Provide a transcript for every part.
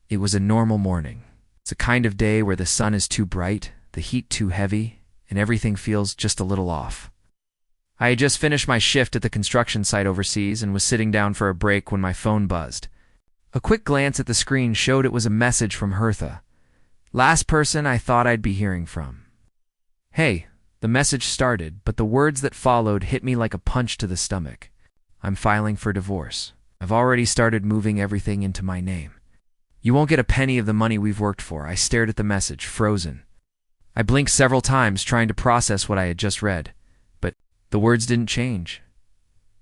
It was a normal morning. It's a kind of day where the sun is too bright, the heat too heavy, and everything feels just a little off. I had just finished my shift at the construction site overseas and was sitting down for a break when my phone buzzed. A quick glance at the screen showed it was a message from Hertha. Last person I thought I'd be hearing from. Hey, the message started, but the words that followed hit me like a punch to the stomach. I'm filing for divorce. I've already started moving everything into my name. You won't get a penny of the money we've worked for. I stared at the message, frozen. I blinked several times trying to process what I had just read, but the words didn't change.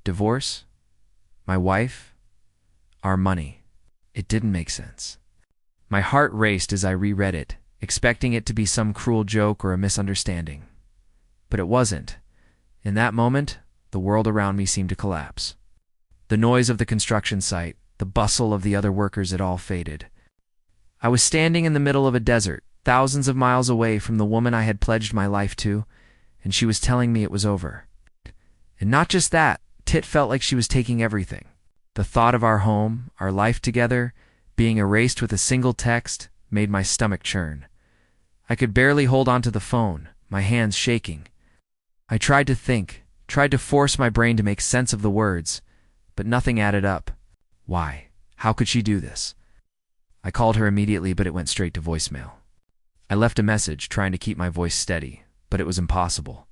Divorce? My wife? Our money. It didn't make sense. My heart raced as I reread it, expecting it to be some cruel joke or a misunderstanding. But it wasn't. In that moment, the world around me seemed to collapse. The noise of the construction site, the bustle of the other workers, it all faded. I was standing in the middle of a desert, thousands of miles away from the woman I had pledged my life to, and she was telling me it was over. And not just that, Tit felt like she was taking everything. The thought of our home, our life together, being erased with a single text, made my stomach churn. I could barely hold onto the phone, my hands shaking. I tried to think, tried to force my brain to make sense of the words, but nothing added up. Why? How could she do this? I called her immediately, but it went straight to voicemail. I left a message, trying to keep my voice steady, but it was impossible.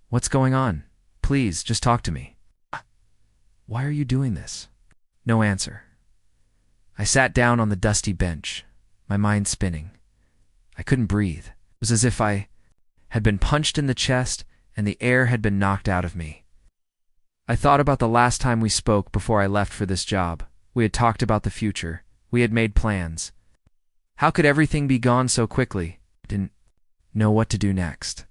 What's going on? Please, just talk to me. Why are you doing this? No answer. I sat down on the dusty bench, my mind spinning. I couldn't breathe. It was as if I had been punched in the chest and the air had been knocked out of me. I thought about the last time we spoke before I left for this job. We had talked about the future. We had made plans. How could everything be gone so quickly? I didn't know what to do next.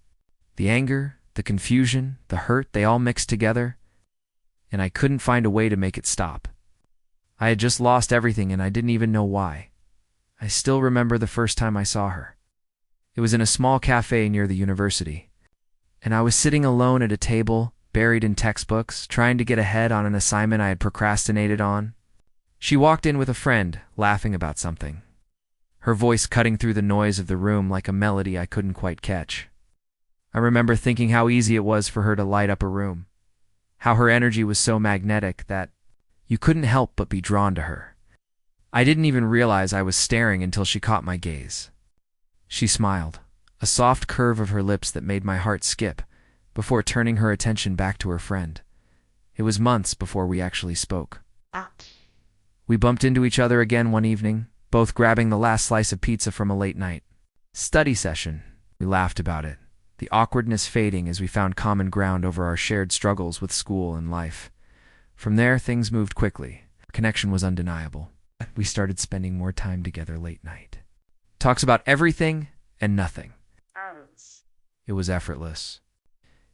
The anger, the confusion, the hurt, they all mixed together, and I couldn't find a way to make it stop. I had just lost everything and I didn't even know why. I still remember the first time I saw her. It was in a small cafe near the university, and I was sitting alone at a table, buried in textbooks, trying to get ahead on an assignment I had procrastinated on. She walked in with a friend, laughing about something, her voice cutting through the noise of the room like a melody I couldn't quite catch. I remember thinking how easy it was for her to light up a room, how her energy was so magnetic that you couldn't help but be drawn to her. I didn't even realize I was staring until she caught my gaze. She smiled, a soft curve of her lips that made my heart skip, before turning her attention back to her friend. It was months before we actually spoke. We bumped into each other again one evening, both grabbing the last slice of pizza from a late night study session. We laughed about it, the awkwardness fading as we found common ground over our shared struggles with school and life. From there, things moved quickly. Our connection was undeniable. We started spending more time together late night. Talks about everything and nothing. It was effortless.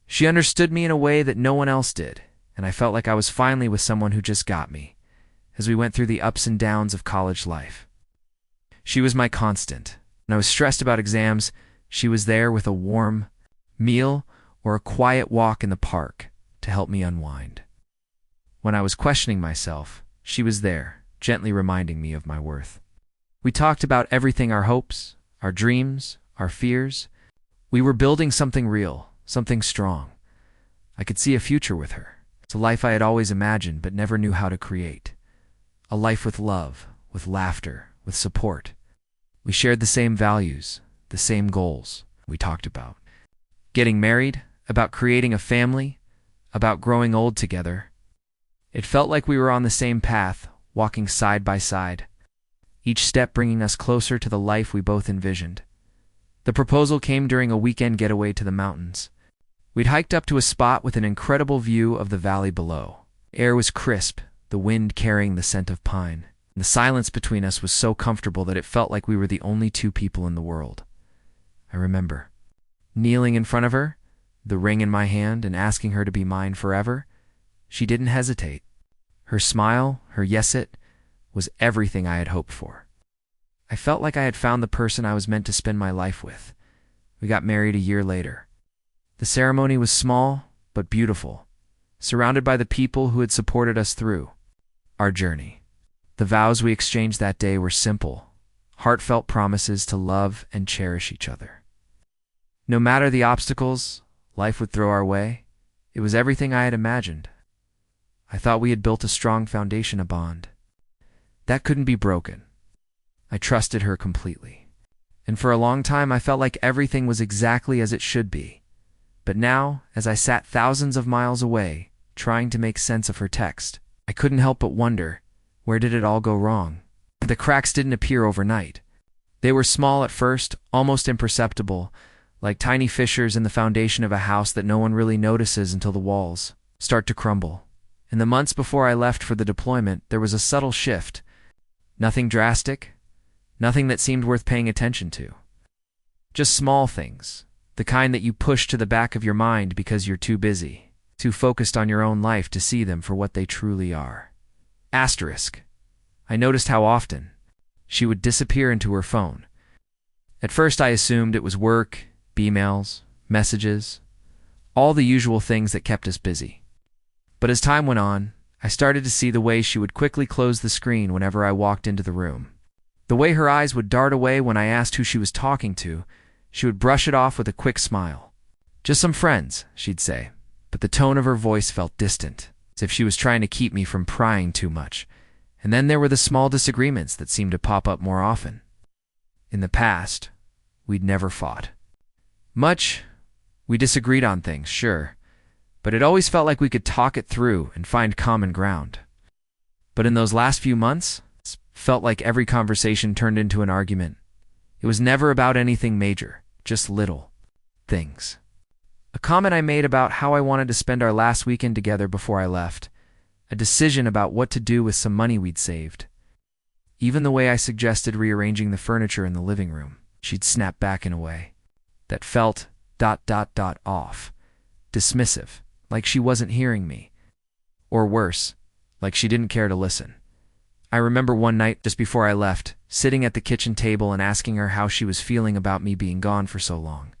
She understood me in a way that no one else did, and I felt like I was finally with someone who just got me, as we went through the ups and downs of college life. She was my constant. When I was stressed about exams, she was there with a warm meal or a quiet walk in the park to help me unwind. When I was questioning myself, she was there, gently reminding me of my worth. We talked about everything, our hopes, our dreams, our fears. We were building something real, something strong. I could see a future with her. It's a life I had always imagined but never knew how to create. A life with love, with laughter, with support. We shared the same values, the same goals. We talked about getting married, about creating a family, about growing old together. It felt like we were on the same path, walking side by side, each step bringing us closer to the life we both envisioned. The proposal came during a weekend getaway to the mountains. We'd hiked up to a spot with an incredible view of the valley below. The air was crisp, the wind carrying the scent of pine. And the silence between us was so comfortable that it felt like we were the only two people in the world. I remember kneeling in front of her, the ring in my hand, and asking her to be mine forever. She didn't hesitate. Her smile, her yes it, was everything I had hoped for. I felt like I had found the person I was meant to spend my life with. We got married a year later. The ceremony was small, but beautiful, surrounded by the people who had supported us through our journey. The vows we exchanged that day were simple, heartfelt promises to love and cherish each other. No matter the obstacles life would throw our way, it was everything I had imagined. I thought we had built a strong foundation, a bond that couldn't be broken. I trusted her completely. And for a long time, I felt like everything was exactly as it should be. But now, as I sat thousands of miles away, trying to make sense of her text, I couldn't help but wonder, where did it all go wrong? The cracks didn't appear overnight. They were small at first, almost imperceptible, like tiny fissures in the foundation of a house that no one really notices until the walls start to crumble. In the months before I left for the deployment, there was a subtle shift. Nothing drastic, nothing that seemed worth paying attention to. Just small things, the kind that you push to the back of your mind because you're too busy, too focused on your own life to see them for what they truly are. Asterisk. I noticed how often she would disappear into her phone. At first I assumed it was work, emails, messages, all the usual things that kept us busy. But as time went on, I started to see the way she would quickly close the screen whenever I walked into the room. The way her eyes would dart away when I asked who she was talking to, she would brush it off with a quick smile. Just some friends, she'd say, but the tone of her voice felt distant, as if she was trying to keep me from prying too much. And then there were the small disagreements that seemed to pop up more often. In the past, we'd never fought. We disagreed on things, sure, but it always felt like we could talk it through and find common ground. But in those last few months, it felt like every conversation turned into an argument. It was never about anything major, just little things. A comment I made about how I wanted to spend our last weekend together before I left, a decision about what to do with some money we'd saved. Even the way I suggested rearranging the furniture in the living room, she'd snap back in a way that felt ... off, dismissive, like she wasn't hearing me. Or worse, like she didn't care to listen. I remember one night just before I left, sitting at the kitchen table and asking her how she was feeling about me being gone for so long.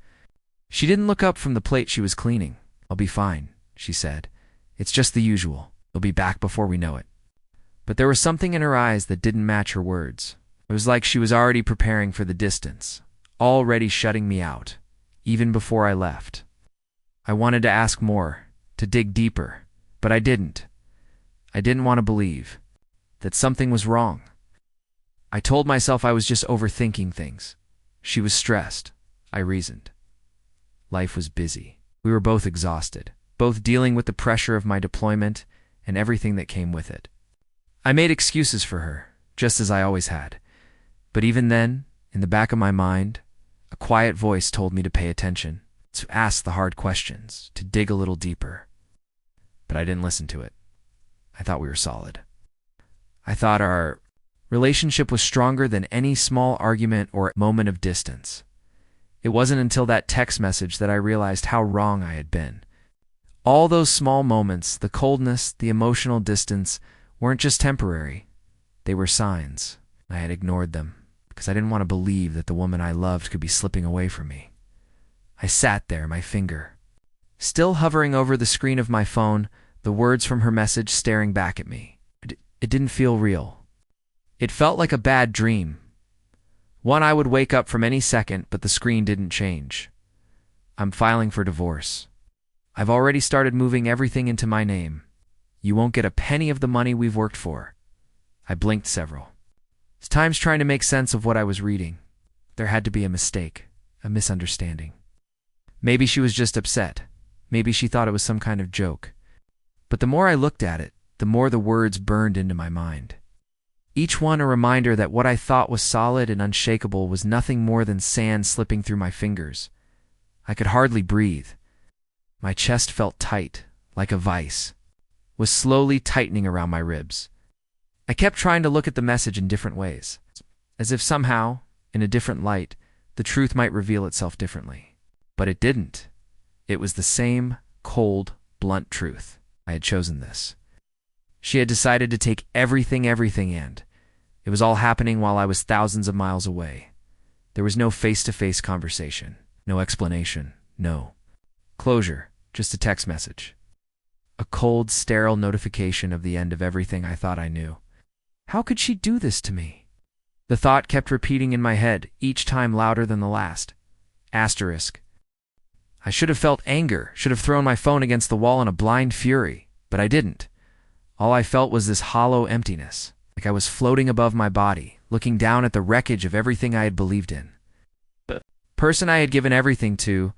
She didn't look up from the plate she was cleaning. "I'll be fine," she said. "It's just the usual. You'll be back before we know it." But there was something in her eyes that didn't match her words. It was like she was already preparing for the distance, already shutting me out, even before I left. I wanted to ask more, to dig deeper, but I didn't. I didn't want to believe that something was wrong. I told myself I was just overthinking things. She was stressed, I reasoned. Life was busy. We were both exhausted, both dealing with the pressure of my deployment and everything that came with it. I made excuses for her, just as I always had. But even then, in the back of my mind, a quiet voice told me to pay attention, to ask the hard questions, to dig a little deeper. But I didn't listen to it. I thought we were solid. I thought our relationship was stronger than any small argument or moment of distance. It wasn't until that text message that I realized how wrong I had been. All those small moments, the coldness, the emotional distance, weren't just temporary. They were signs. I had ignored them because I didn't want to believe that the woman I loved could be slipping away from me. I sat there, my finger still hovering over the screen of my phone, the words from her message staring back at me. It didn't feel real. It felt like a bad dream. One I would wake up from any second, but the screen didn't change. "I'm filing for divorce. I've already started moving everything into my name. You won't get a penny of the money we've worked for." I blinked several times trying to make sense of what I was reading. There had to be a mistake, a misunderstanding. Maybe she was just upset. Maybe she thought it was some kind of joke. But the more I looked at it, the more the words burned into my mind. Each one a reminder that what I thought was solid and unshakable was nothing more than sand slipping through my fingers. I could hardly breathe. My chest felt tight, like a vice, was slowly tightening around my ribs. I kept trying to look at the message in different ways, as if somehow, in a different light, the truth might reveal itself differently. But it didn't. It was the same cold, blunt truth. I had chosen this. She had decided to take everything, and it was all happening while I was thousands of miles away. There was no face-to-face conversation, no explanation, no closure, just a text message. A cold, sterile notification of the end of everything I thought I knew. How could she do this to me? The thought kept repeating in my head, each time louder than the last. Asterisk. I should have felt anger, should have thrown my phone against the wall in a blind fury, but I didn't. All I felt was this hollow emptiness, like I was floating above my body, looking down at the wreckage of everything I had believed in. The person I had given everything to,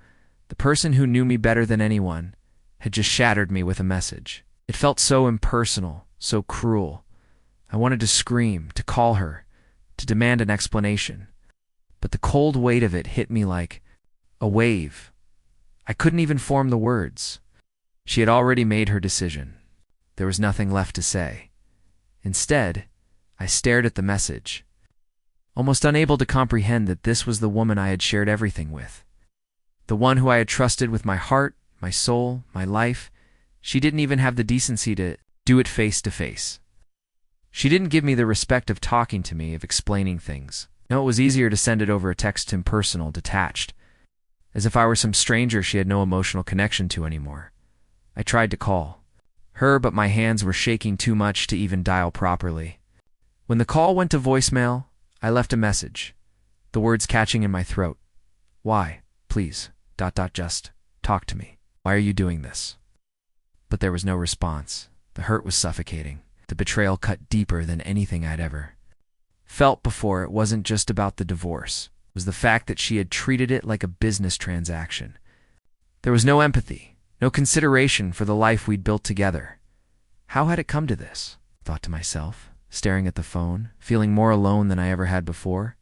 the person who knew me better than anyone, had just shattered me with a message. It felt so impersonal, so cruel. I wanted to scream, to call her, to demand an explanation. But the cold weight of it hit me like a wave. I couldn't even form the words. She had already made her decision. There was nothing left to say. Instead, I stared at the message, almost unable to comprehend that this was the woman I had shared everything with. The one who I had trusted with my heart, my soul, my life. She didn't even have the decency to do it face to face. She didn't give me the respect of talking to me, of explaining things. No, it was easier to send it over a text, impersonal, detached, as if I were some stranger she had no emotional connection to anymore. I tried to call her, but my hands were shaking too much to even dial properly. When the call went to voicemail, I left a message, the words catching in my throat. Why? Please. ... Just talk to me. Why are you doing this? But there was no response. The hurt was suffocating. The betrayal cut deeper than anything I'd ever felt before. It wasn't just about the divorce. It was the fact that she had treated it like a business transaction. There was no empathy, no consideration for the life we'd built together. How had it come to this? I thought to myself, staring at the phone, feeling more alone than I ever had before.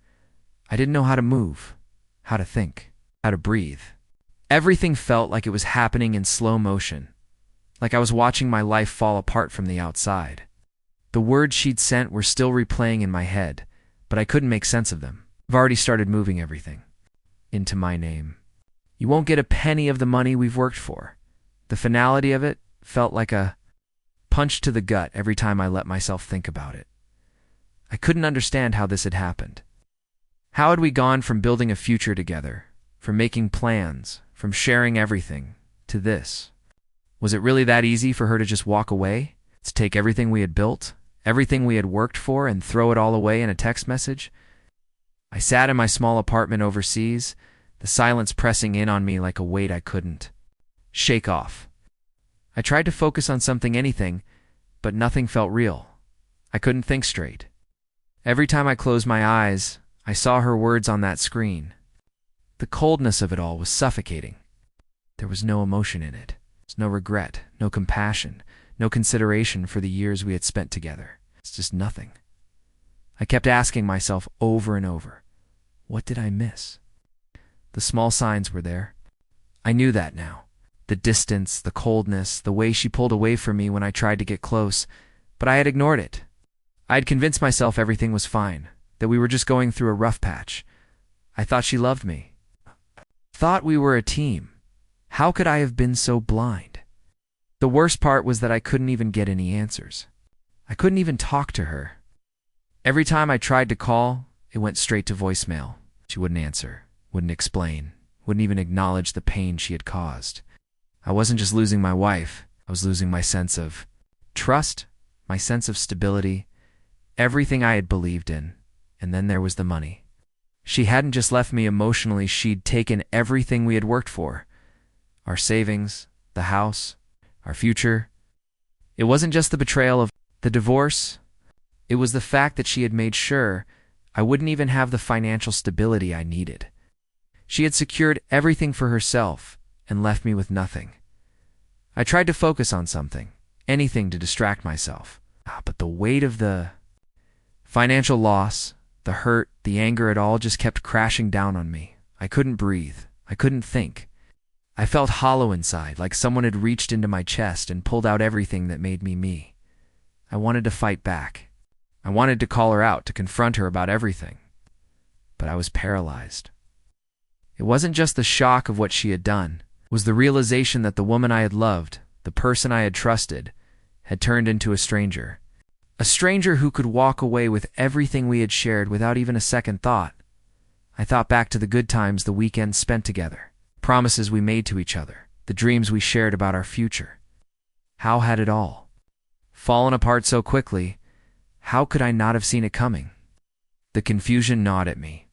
I didn't know how to move, how to think, how to breathe. Everything felt like it was happening in slow motion, like I was watching my life fall apart from the outside. The words she'd sent were still replaying in my head, but I couldn't make sense of them. I've already started moving everything into my name. You won't get a penny of the money we've worked for. The finality of it felt like a punch to the gut every time I let myself think about it. I couldn't understand how this had happened. How had we gone from building a future together, from making plans, from sharing everything, to this? Was it really that easy for her to just walk away? To take everything we had built, everything we had worked for, and throw it all away in a text message? I sat in my small apartment overseas, the silence pressing in on me like a weight I couldn't shake off. I tried to focus on anything, but nothing felt real. I couldn't think straight. Every time I closed my eyes, I saw her words on that screen. The coldness of it all was suffocating. There was no emotion in it. There was no regret, no compassion, no consideration for the years we had spent together. It's just nothing. I kept asking myself over and over, what did I miss? The small signs were there. I knew that now. The distance, the coldness, the way she pulled away from me when I tried to get close, but I had ignored it. I had convinced myself everything was fine, that we were just going through a rough patch. I thought she loved me. Thought we were a team. How could I have been so blind? The worst part was that I couldn't even get any answers. I couldn't even talk to her. Every time I tried to call, it went straight to voicemail. She wouldn't answer, wouldn't explain, wouldn't even acknowledge the pain she had caused. I wasn't just losing my wife, I was losing my sense of trust, my sense of stability, everything I had believed in. And then there was the money. She hadn't just left me emotionally, she'd taken everything we had worked for. Our savings, the house, our future. It wasn't just the betrayal of the divorce. It was the fact that she had made sure I wouldn't even have the financial stability I needed. She had secured everything for herself and left me with nothing. I tried to focus on something, anything to distract myself. But the weight of the financial loss, the hurt, the anger, it all just kept crashing down on me. I couldn't breathe. I couldn't think. I felt hollow inside, like someone had reached into my chest and pulled out everything that made me me. I wanted to fight back. I wanted to call her out, to confront her about everything. But I was paralyzed. It wasn't just the shock of what she had done. It was the realization that the woman I had loved, the person I had trusted, had turned into a stranger. A stranger who could walk away with everything we had shared without even a second thought. I thought back to the good times, the weekends spent together, promises we made to each other, the dreams we shared about our future. How had it all fallen apart so quickly? How could I not have seen it coming? The confusion gnawed at me.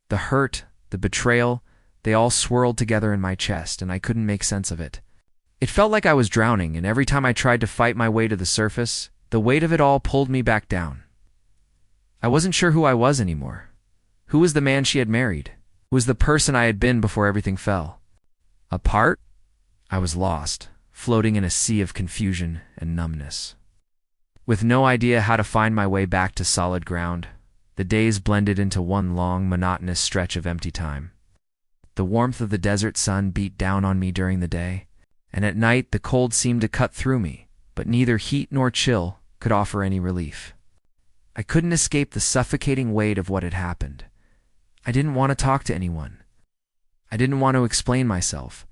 The hurt, the betrayal, they all swirled together in my chest, and I couldn't make sense of it. It felt like I was drowning, and every time I tried to fight my way to the surface, the weight of it all pulled me back down. I wasn't sure who I was anymore. Who was the man she had married? Who was the person I had been before everything fell? Apart? I was lost, floating in a sea of confusion and numbness. With no idea how to find my way back to solid ground, the days blended into one long, monotonous stretch of empty time. The warmth of the desert sun beat down on me during the day, and at night the cold seemed to cut through me, but neither heat nor chill could offer any relief. I couldn't escape the suffocating weight of what had happened. I didn't want to talk to anyone. I didn't want to explain myself,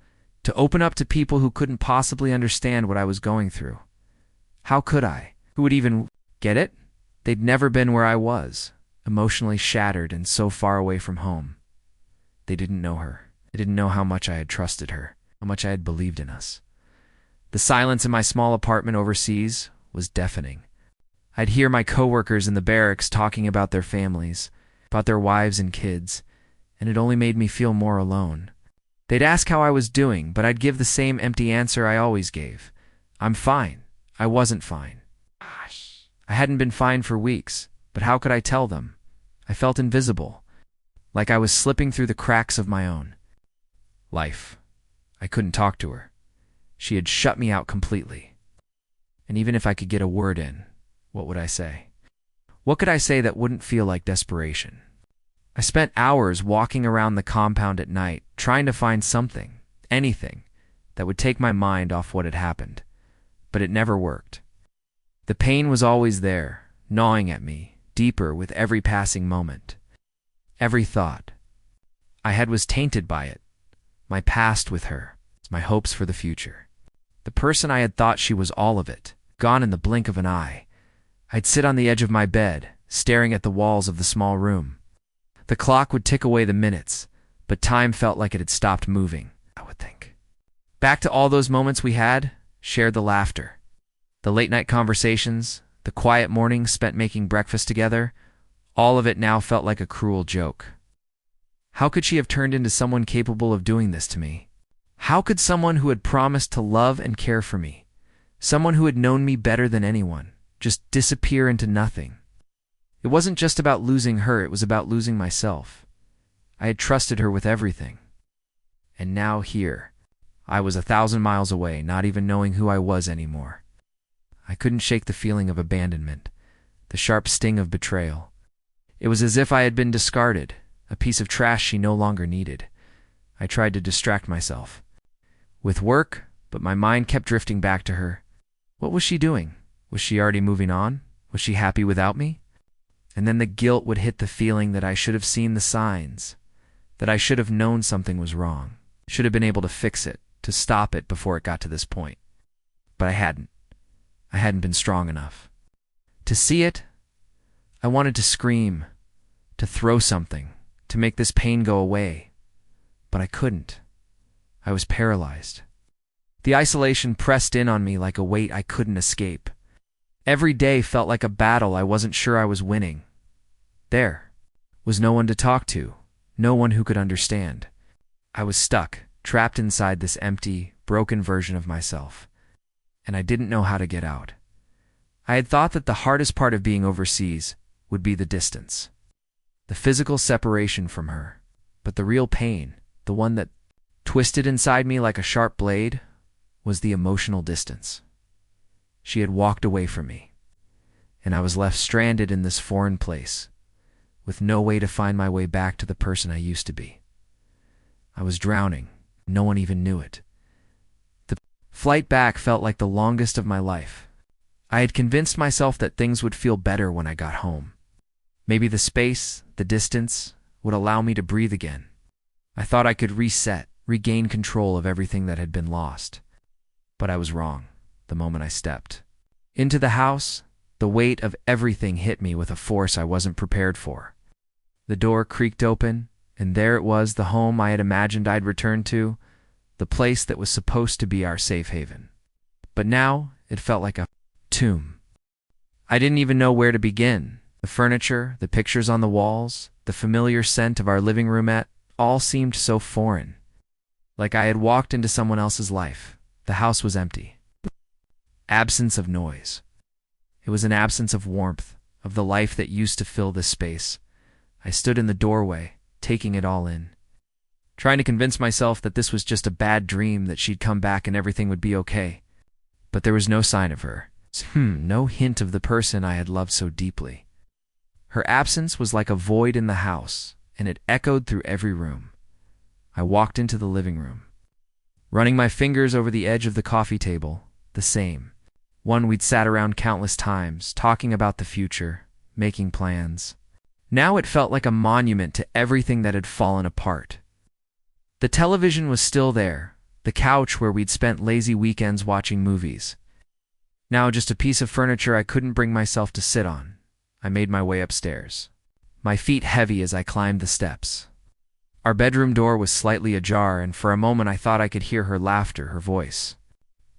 to open up to people who couldn't possibly understand what I was going through. How could I? Who would even get it? They'd never been where I was, emotionally shattered and so far away from home. They didn't know her. They didn't know how much I had trusted her, how much I had believed in us. The silence in my small apartment overseas was deafening. I'd hear my coworkers in the barracks talking about their families, about their wives and kids, and it only made me feel more alone. They'd ask how I was doing, but I'd give the same empty answer I always gave. I'm fine. I wasn't fine. I hadn't been fine for weeks, but how could I tell them? I felt invisible, like I was slipping through the cracks of my own life. I couldn't talk to her. She had shut me out completely. And even if I could get a word in, what would I say? What could I say that wouldn't feel like desperation? I spent hours walking around the compound at night, trying to find something, anything, that would take my mind off what had happened. But it never worked. The pain was always there, gnawing at me, deeper with every passing moment. Every thought I had was tainted by it. My past with her, my hopes for the future. The person I had thought she was all of it, gone in the blink of an eye. I'd sit on the edge of my bed, staring at the walls of the small room. The clock would tick away the minutes, but time felt like it had stopped moving, I would think. Back to all those moments we had, shared the laughter, the late-night conversations, the quiet mornings spent making breakfast together. All of it now felt like a cruel joke. How could she have turned into someone capable of doing this to me? How could someone who had promised to love and care for me, someone who had known me better than anyone, just disappear into nothing? It wasn't just about losing her, it was about losing myself. I had trusted her with everything. And now here, I was 1,000 miles away, not even knowing who I was anymore. I couldn't shake the feeling of abandonment, the sharp sting of betrayal. It was as if I had been discarded, a piece of trash she no longer needed. I tried to distract myself with work, but my mind kept drifting back to her. What was she doing? Was she already moving on? Was she happy without me? And then the guilt would hit, the feeling that I should have seen the signs, that I should have known something was wrong, should have been able to fix it, to stop it before it got to this point. But I hadn't. I hadn't been strong enough. To see it, I wanted to scream, to throw something, to make this pain go away. But I couldn't. I was paralyzed. The isolation pressed in on me like a weight I couldn't escape. Every day felt like a battle I wasn't sure I was winning. There was no one to talk to, no one who could understand. I was stuck, trapped inside this empty, broken version of myself, and I didn't know how to get out. I had thought that the hardest part of being overseas would be the distance, the physical separation from her, but the real pain, the one that twisted inside me like a sharp blade, was the emotional distance. She had walked away from me, and I was left stranded in this foreign place, with no way to find my way back to the person I used to be. I was drowning. No one even knew it. The flight back felt like the longest of my life. I had convinced myself that things would feel better when I got home. Maybe the space, the distance, would allow me to breathe again. I thought I could reset, regain control of everything that had been lost. But I was wrong the moment I stepped into the house. The weight of everything hit me with a force I wasn't prepared for. The door creaked open, and there it was, the home I had imagined I'd return to, the place that was supposed to be our safe haven. But now it felt like a tomb. I didn't even know where to begin. The furniture, the pictures on the walls, the familiar scent of our living roomette, all seemed so foreign. Like I had walked into someone else's life. The house was empty. Absence of noise. It was an absence of warmth, of the life that used to fill this space. I stood in the doorway, taking it all in, trying to convince myself that this was just a bad dream, that she'd come back and everything would be okay. But there was no sign of her. No hint of the person I had loved so deeply. Her absence was like a void in the house, and it echoed through every room. I walked into the living room, running my fingers over the edge of the coffee table, the same. One we'd sat around countless times, talking about the future, making plans. Now it felt like a monument to everything that had fallen apart. The television was still there, the couch where we'd spent lazy weekends watching movies. Now just a piece of furniture I couldn't bring myself to sit on. I made my way upstairs, my feet heavy as I climbed the steps. Our bedroom door was slightly ajar, and for a moment I thought I could hear her laughter, her voice.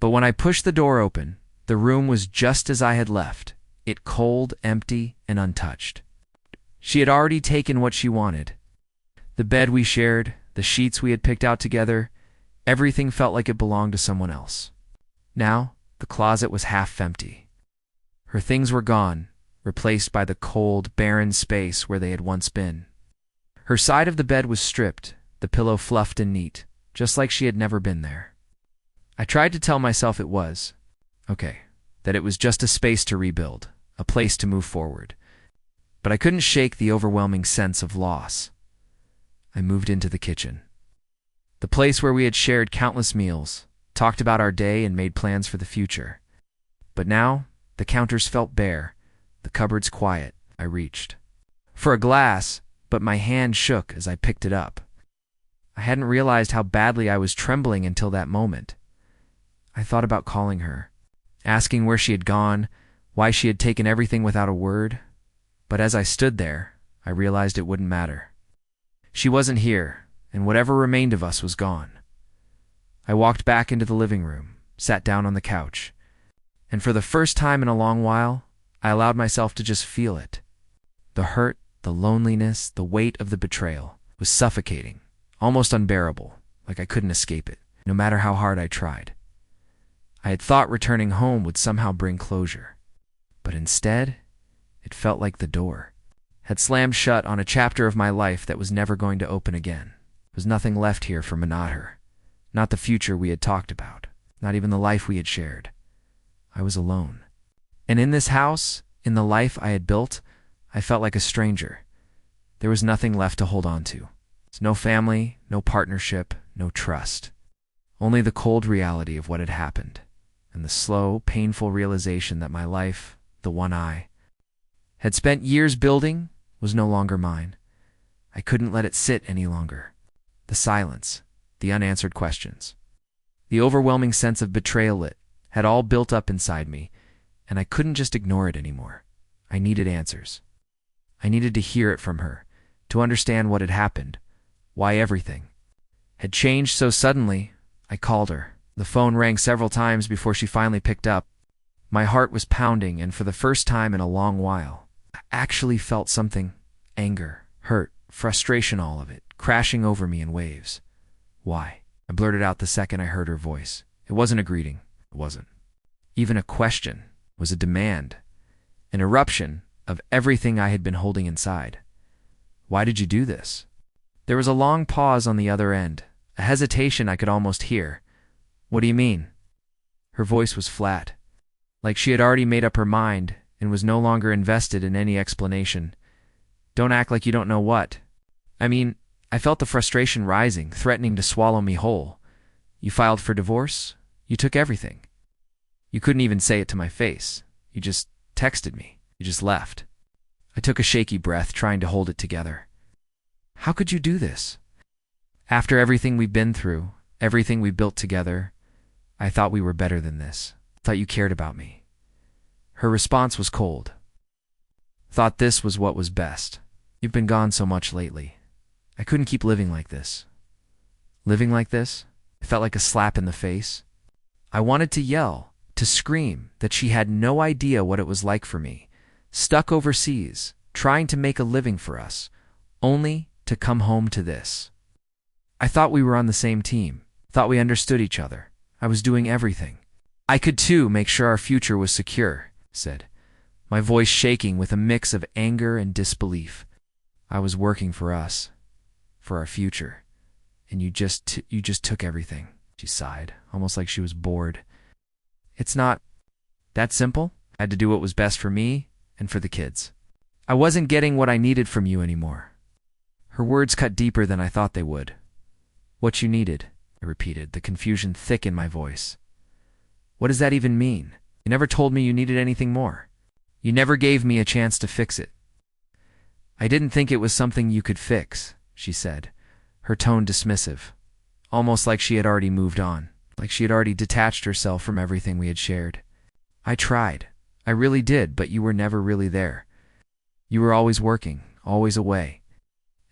But when I pushed the door open, the room was just as I had left, it cold, empty, and untouched. She had already taken what she wanted. The bed we shared, the sheets we had picked out together, everything felt like it belonged to someone else. Now, the closet was half empty. Her things were gone, replaced by the cold, barren space where they had once been. Her side of the bed was stripped, the pillow fluffed and neat, just like she had never been there. I tried to tell myself it was okay, that it was just a space to rebuild, a place to move forward. But I couldn't shake the overwhelming sense of loss. I moved into the kitchen, the place where we had shared countless meals, talked about our day, and made plans for the future. But now, the counters felt bare, the cupboards quiet. I reached for a glass, but my hand shook as I picked it up. I hadn't realized how badly I was trembling until that moment. I thought about calling her, asking where she had gone, why she had taken everything without a word. But as I stood there, I realized it wouldn't matter. She wasn't here, and whatever remained of us was gone. I walked back into the living room, sat down on the couch, and for the first time in a long while, I allowed myself to just feel it. The hurt, the loneliness, the weight of the betrayal was suffocating, almost unbearable, like I couldn't escape it, no matter how hard I tried. I had thought returning home would somehow bring closure, but instead, it felt like the door had slammed shut on a chapter of my life that was never going to open again. There was nothing left here for me, not her, not the future we had talked about, not even the life we had shared. I was alone. And in this house, in the life I had built, I felt like a stranger. There was nothing left to hold on to. No family, no partnership, no trust. Only the cold reality of what had happened, and the slow, painful realization that my life, the one I had spent years building, was no longer mine. I couldn't let it sit any longer. The silence, the unanswered questions, the overwhelming sense of betrayal had all built up inside me, and I couldn't just ignore it anymore. I needed answers. I needed to hear it from her, to understand what had happened, why everything had changed so suddenly. I called her. The phone rang several times before she finally picked up. My heart was pounding, and for the first time in a long while, I actually felt something: anger, hurt, frustration, all of it, crashing over me in waves. Why? I blurted out the second I heard her voice. It wasn't a greeting. It wasn't even a question. It was a demand, an eruption of everything I had been holding inside. Why did you do this? There was a long pause on the other end, a hesitation I could almost hear. What do you mean? Her voice was flat, like she had already made up her mind and was no longer invested in any explanation. Don't act like you don't know what. I mean, I felt the frustration rising, threatening to swallow me whole. You filed for divorce? You took everything. You couldn't even say it to my face. You just texted me. You just left. I took a shaky breath, trying to hold it together. How could you do this? After everything we've been through, everything we built together, I thought we were better than this. Thought you cared about me. Her response was cold. Thought this was what was best. You've been gone so much lately. I couldn't keep living like this. Living like this? It felt like a slap in the face. I wanted to yell, to scream, that she had no idea what it was like for me, stuck overseas, trying to make a living for us, only to come home to this. I thought we were on the same team, thought we understood each other. I was doing everything I could to make sure our future was secure, said, my voice shaking with a mix of anger and disbelief. I was working for us, for our future, and you just took everything, she sighed, almost like she was bored. It's not that simple. I had to do what was best for me and for the kids. I wasn't getting what I needed from you anymore. Her words cut deeper than I thought they would. What you needed, I repeated, the confusion thick in my voice. What does that even mean? You never told me you needed anything more. You never gave me a chance to fix it. I didn't think it was something you could fix, she said, her tone dismissive, almost like she had already moved on, like she had already detached herself from everything we had shared. I tried. I really did, but you were never really there. You were always working, always away,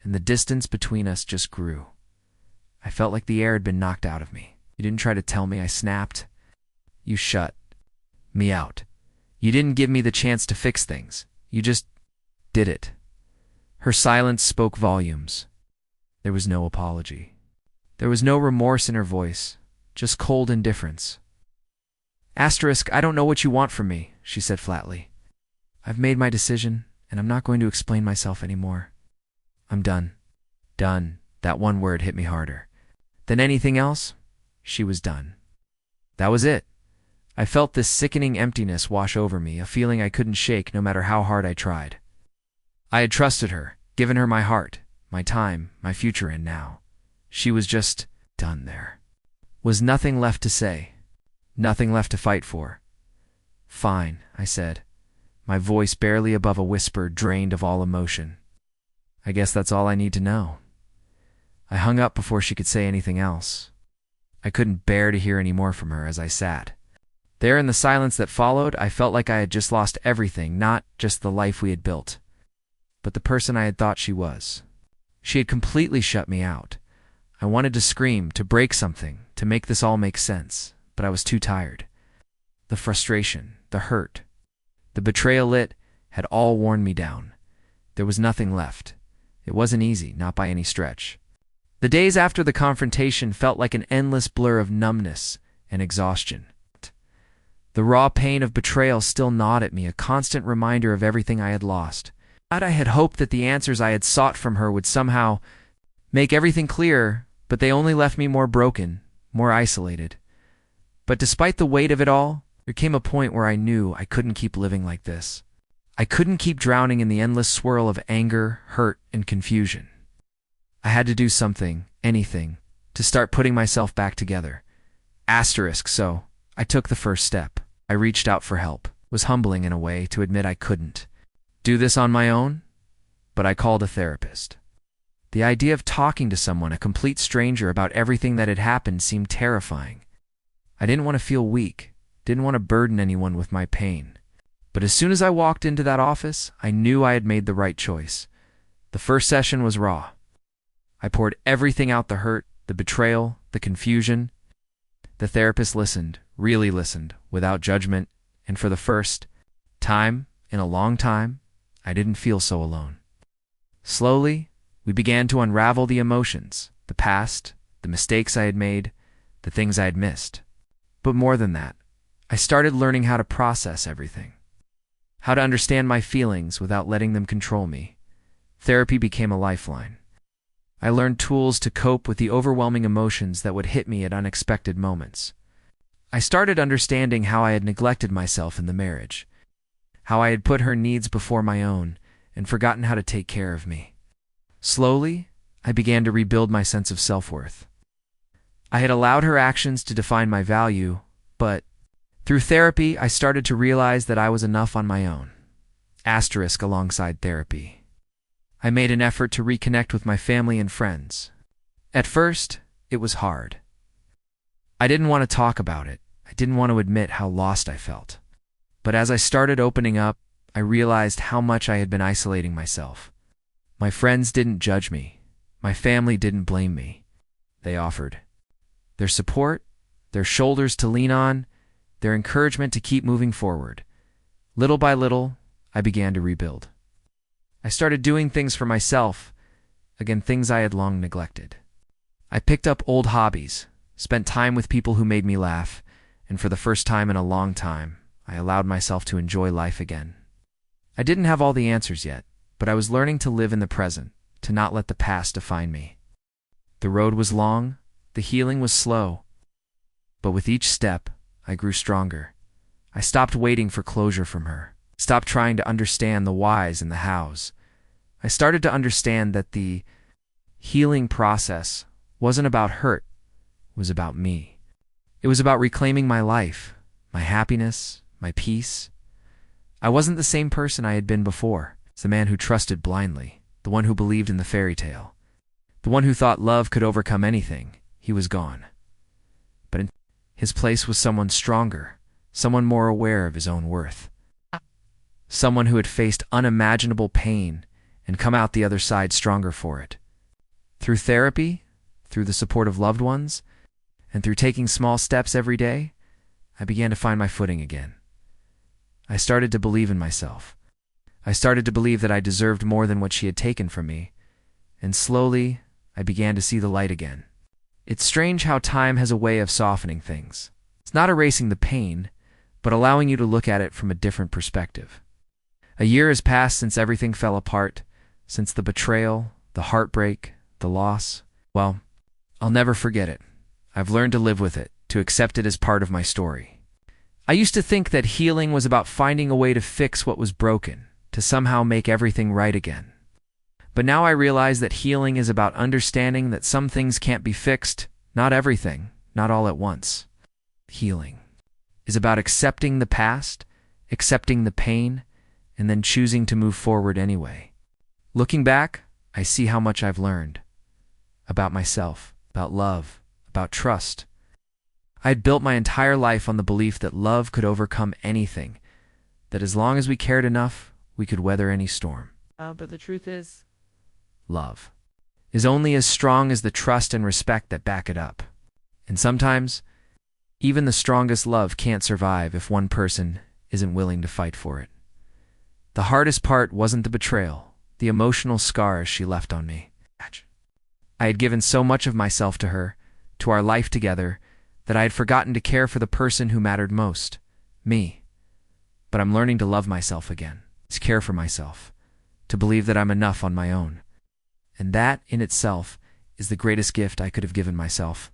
and the distance between us just grew. I felt like the air had been knocked out of me. You didn't try to tell me, I snapped. You shut me out. You didn't give me the chance to fix things. You just did it. Her silence spoke volumes. There was no apology. There was no remorse in her voice, just cold indifference. I don't know what you want from me, she said flatly. I've made my decision, and I'm not going to explain myself anymore. I'm done. Done. That one word hit me harder than anything else. She was done. That was it. I felt this sickening emptiness wash over me, a feeling I couldn't shake no matter how hard I tried. I had trusted her, given her my heart, my time, my future, and now she was just done. There was nothing left to say, nothing left to fight for. Fine, I said, my voice barely above a whisper, drained of all emotion. I guess that's all I need to know. I hung up before she could say anything else. I couldn't bear to hear any more from her as I sat there in the silence that followed. I felt like I had just lost everything, not just the life we had built, but the person I had thought she was. She had completely shut me out. I wanted to scream, to break something, to make this all make sense, but I was too tired. The frustration, the hurt, the betrayal, it had all worn me down. There was nothing left. It wasn't easy, not by any stretch. The days after the confrontation felt like an endless blur of numbness and exhaustion. The raw pain of betrayal still gnawed at me, a constant reminder of everything I had lost. I had hoped that the answers I had sought from her would somehow make everything clear, but they only left me more broken, more isolated. But despite the weight of it all, there came a point where I knew I couldn't keep living like this. I couldn't keep drowning in the endless swirl of anger, hurt, and confusion. I had to do something, anything, to start putting myself back together. So I took the first step. I reached out for help. It was humbling in a way to admit I couldn't do this on my own, but I called a therapist. The idea of talking to someone, a complete stranger, about everything that had happened seemed terrifying. I didn't want to feel weak, didn't want to burden anyone with my pain. But as soon as I walked into that office, I knew I had made the right choice. The first session was raw. I poured everything out, the hurt, the betrayal, the confusion. The therapist listened, really listened, without judgment, and for the first time in a long time, I didn't feel so alone. Slowly, we began to unravel the emotions, the past, the mistakes I had made, the things I had missed. But more than that, I started learning how to process everything, how to understand my feelings without letting them control me. Therapy became a lifeline. I learned tools to cope with the overwhelming emotions that would hit me at unexpected moments. I started understanding how I had neglected myself in the marriage, how I had put her needs before my own and forgotten how to take care of me. Slowly, I began to rebuild my sense of self-worth. I had allowed her actions to define my value, but through therapy, I started to realize that I was enough on my own. Alongside therapy, I made an effort to reconnect with my family and friends. At first, it was hard. I didn't want to talk about it. I didn't want to admit how lost I felt. But as I started opening up, I realized how much I had been isolating myself. My friends didn't judge me. My family didn't blame me. They offered their support, their shoulders to lean on, their encouragement to keep moving forward. Little by little, I began to rebuild. I started doing things for myself, again, things I had long neglected. I picked up old hobbies, spent time with people who made me laugh, and for the first time in a long time, I allowed myself to enjoy life again. I didn't have all the answers yet, but I was learning to live in the present, to not let the past define me. The road was long, the healing was slow, but with each step, I grew stronger. I stopped waiting for closure from her, stopped trying to understand the whys and the hows. I started to understand that the healing process wasn't about hurt, it was about me. It was about reclaiming my life, my happiness, my peace. I wasn't the same person I had been before. It's the man who trusted blindly, the one who believed in the fairy tale, the one who thought love could overcome anything. He was gone. But in his place was someone stronger, someone more aware of his own worth, someone who had faced unimaginable pain and come out the other side stronger for it. Through therapy, through the support of loved ones, and through taking small steps every day, I began to find my footing again. I started to believe in myself. I started to believe that I deserved more than what she had taken from me, and slowly I began to see the light again. It's strange how time has a way of softening things. It's not erasing the pain, but allowing you to look at it from a different perspective. A year has passed since everything fell apart, since the betrayal, the heartbreak, the loss. Well, I'll never forget it. I've learned to live with it, to accept it as part of my story. I used to think that healing was about finding a way to fix what was broken, to somehow make everything right again. But now I realize that healing is about understanding that some things can't be fixed, not everything, not all at once. Healing is about accepting the past, accepting the pain, and then choosing to move forward anyway. Looking back, I see how much I've learned. About myself, about love, about trust. I had built my entire life on the belief that love could overcome anything, that as long as we cared enough, we could weather any storm. But the truth is, love is only as strong as the trust and respect that back it up. And sometimes, even the strongest love can't survive if one person isn't willing to fight for it. The hardest part wasn't the betrayal, the emotional scars she left on me. I had given so much of myself to her, to our life together, that I had forgotten to care for the person who mattered most, me. But I'm learning to love myself again, to care for myself, to believe that I'm enough on my own. And that, in itself, is the greatest gift I could have given myself.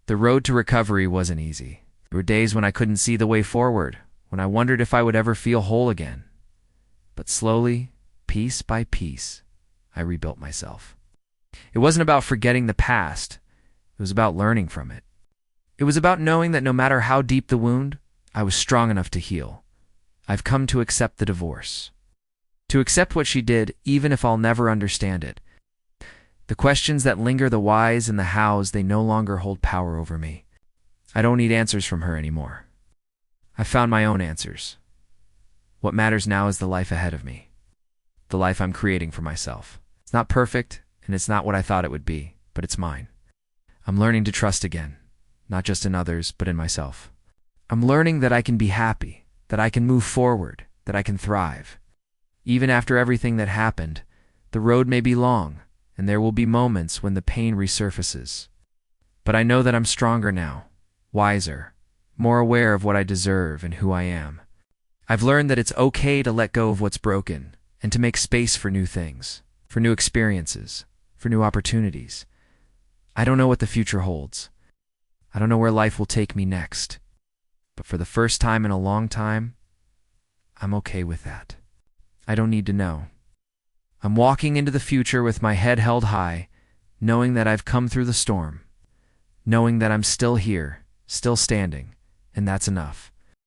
The road to recovery wasn't easy. There were days when I couldn't see the way forward, when I wondered if I would ever feel whole again. But slowly, piece by piece, I rebuilt myself. It wasn't about forgetting the past. It was about learning from it. It was about knowing that no matter how deep the wound, I was strong enough to heal. I've come to accept the divorce. To accept what she did, even if I'll never understand it. The questions that linger, the whys and the hows, they no longer hold power over me. I don't need answers from her anymore. I found my own answers. What matters now is the life ahead of me. The life I'm creating for myself. It's not perfect, and it's not what I thought it would be, but it's mine. I'm learning to trust again, not just in others, but in myself. I'm learning that I can be happy, that I can move forward, that I can thrive. Even after everything that happened, the road may be long, and there will be moments when the pain resurfaces. But I know that I'm stronger now, wiser, more aware of what I deserve and who I am. I've learned that it's okay to let go of what's broken and to make space for new things, for new experiences, for new opportunities. I don't know what the future holds. I don't know where life will take me next. But for the first time in a long time, I'm okay with that. I don't need to know. I'm walking into the future with my head held high, knowing that I've come through the storm, knowing that I'm still here, still standing, and that's enough.